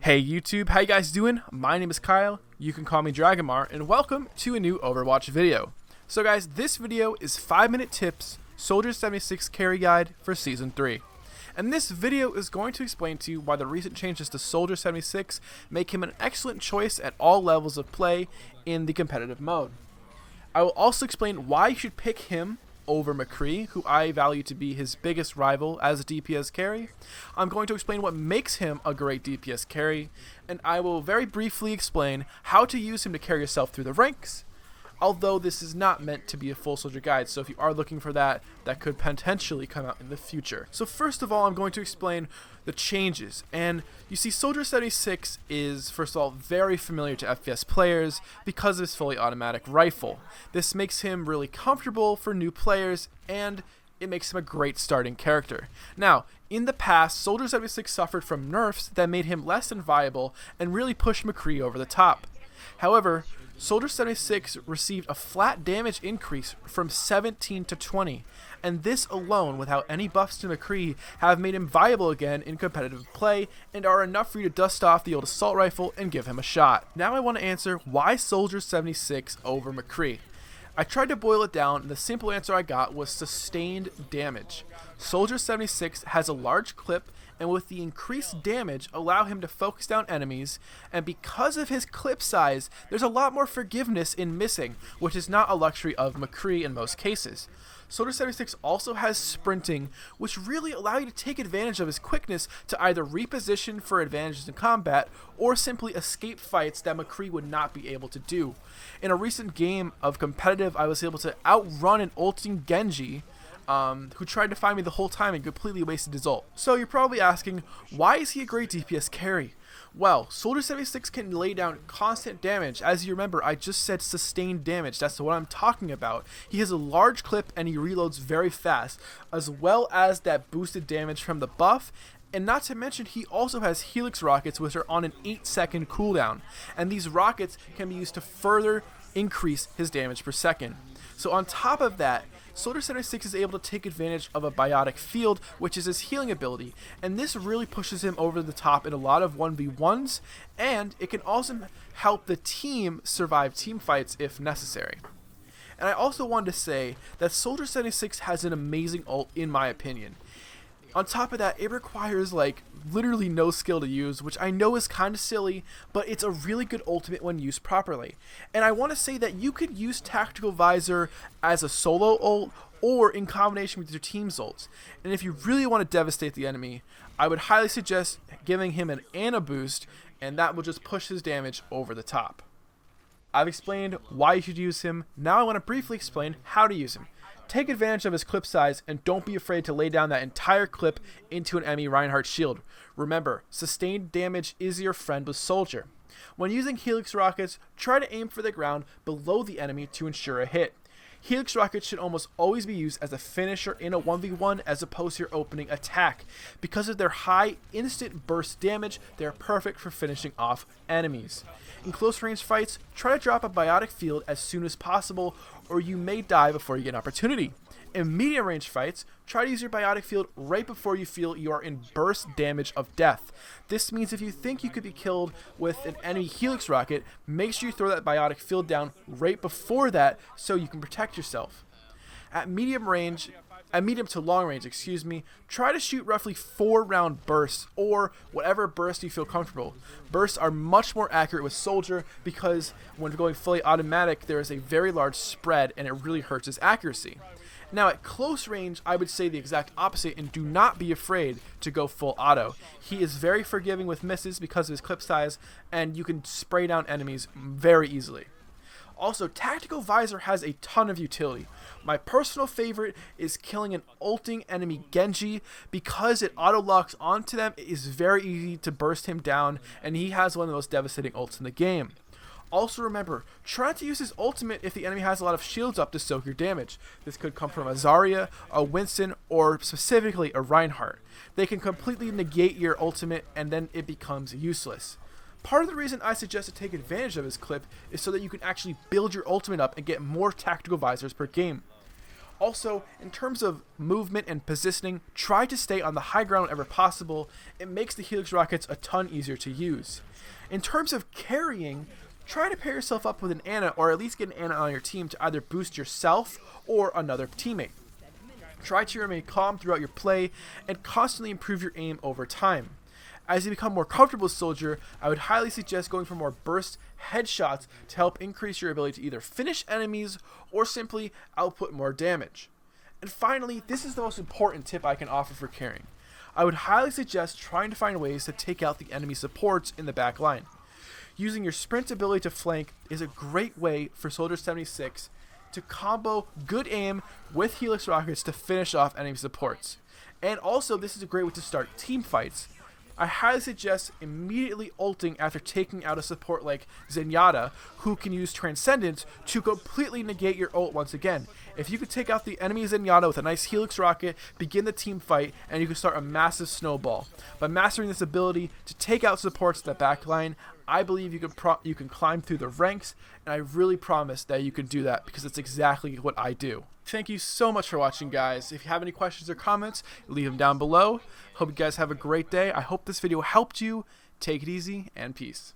Hey YouTube, how you guys doing? My name is Kyle, you can call me Dragonmar, and welcome to a new Overwatch video. So guys, this video is 5-minute tips, Soldier 76 carry guide for Season 3. And this video is going to explain to you why the recent changes to Soldier 76 make him an excellent choice at all levels of play in the competitive mode. I will also explain why you should pick him over McCree, who I value to be his biggest rival as a DPS carry. I'm going to explain what makes him a great DPS carry, and I will very briefly explain how to use him to carry yourself through the ranks, although this is not meant to be a full soldier guide, so if you are looking for that, that could potentially come out in the future. So first of all, I'm going to explain the changes, and you see Soldier 76 is, first of all, very familiar to FPS players because of his fully automatic rifle. This makes him really comfortable for new players, and it makes him a great starting character. Now, in the past, Soldier 76 suffered from nerfs that made him less than viable and really pushed McCree over the top. However, Soldier 76 received a flat damage increase from 17 to 20, and this alone, without any buffs to McCree, have made him viable again in competitive play and are enough for you to dust off the old assault rifle and give him a shot. Now I want to answer why Soldier 76 over McCree. I tried to boil it down, and the simple answer I got was sustained damage. Soldier 76 has a large clip, and with the increased damage allow him to focus down enemies, and because of his clip size, there's a lot more forgiveness in missing, which is not a luxury of McCree in most cases. Soldier 76 also has sprinting, which really allow you to take advantage of his quickness to either reposition for advantages in combat, or simply escape fights that McCree would not be able to do. In a recent game of competitive, I was able to outrun an ulting Genji, who tried to find me the whole time and completely wasted his ult. So you're probably asking, why is he a great DPS carry? Well, Soldier 76 can lay down constant damage. As you remember, I just said sustained damage. That's what I'm talking about. He has a large clip and he reloads very fast, as well as that boosted damage from the buff. And not to mention, he also has Helix rockets, which are on an 8-second cooldown. And these rockets can be used to further increase his damage per second. So on top of that, Soldier 76 is able to take advantage of a biotic field, which is his healing ability, and this really pushes him over the top in a lot of 1v1s, and it can also help the team survive team fights if necessary. And I also wanted to say that Soldier 76 has an amazing ult in my opinion. On top of that, it requires like literally no skill to use, which I know is kind of silly, but it's a really good ultimate when used properly. And I want to say that you could use Tactical Visor as a solo ult or in combination with your team's ults. And if you really want to devastate the enemy, I would highly suggest giving him an Ana boost, and that will just push his damage over the top. I've explained why you should use him. Now I want to briefly explain how to use him. Take advantage of his clip size and don't be afraid to lay down that entire clip into an enemy Reinhardt shield. Remember, sustained damage is your friend with Soldier. When using Helix rockets, try to aim for the ground below the enemy to ensure a hit. Helix rockets should almost always be used as a finisher in a 1v1 as opposed to your opening attack. Because of their high instant burst damage, they are perfect for finishing off enemies. In close range fights, try to drop a biotic field as soon as possible, or you may die before you get an opportunity. In medium range fights, try to use your biotic field right before you feel you are in burst damage of death. This means if you think you could be killed with an enemy Helix rocket, make sure you throw that biotic field down right before that so you can protect yourself. At medium to long range, try to shoot roughly 4-round bursts or whatever burst you feel comfortable. Bursts are much more accurate with Soldier because when going fully automatic, there is a very large spread and it really hurts his accuracy. Now at close range, I would say the exact opposite and do not be afraid to go full auto. He is very forgiving with misses because of his clip size, and you can spray down enemies very easily. Also, Tactical Visor has a ton of utility. My personal favorite is killing an ulting enemy Genji because it auto-locks onto them. It is very easy to burst him down, and he has one of the most devastating ults in the game. Also remember, try not to use his ultimate if the enemy has a lot of shields up to soak your damage. This could come from a Zarya, a Winston, or specifically a Reinhardt. They can completely negate your ultimate and then it becomes useless. Part of the reason I suggest to take advantage of his clip is so that you can actually build your ultimate up and get more Tactical Visors per game. Also, in terms of movement and positioning, try to stay on the high ground whenever possible. It makes the Helix Rockets a ton easier to use. In terms of carrying, try to pair yourself up with an Ana, or at least get an Ana on your team to either boost yourself or another teammate. Try to remain calm throughout your play and constantly improve your aim over time. As you become more comfortable with Soldier, I would highly suggest going for more burst headshots to help increase your ability to either finish enemies or simply output more damage. And finally, this is the most important tip I can offer for carrying. I would highly suggest trying to find ways to take out the enemy supports in the back line. Using your sprint ability to flank is a great way for Soldier 76 to combo good aim with Helix Rockets to finish off enemy supports. And also, this is a great way to start team fights. I highly suggest immediately ulting after taking out a support like Zenyatta, who can use Transcendence to completely negate your ult once again. If you could take out the enemy Zenyatta with a nice Helix Rocket, begin the team fight, and you can start a massive snowball. By mastering this ability to take out supports in the back line, I believe you can climb through the ranks, and I really promise that you can do that because it's exactly what I do. Thank you so much for watching, guys. If you have any questions or comments, leave them down below. Hope you guys have a great day. I hope this video helped you. Take it easy, and peace.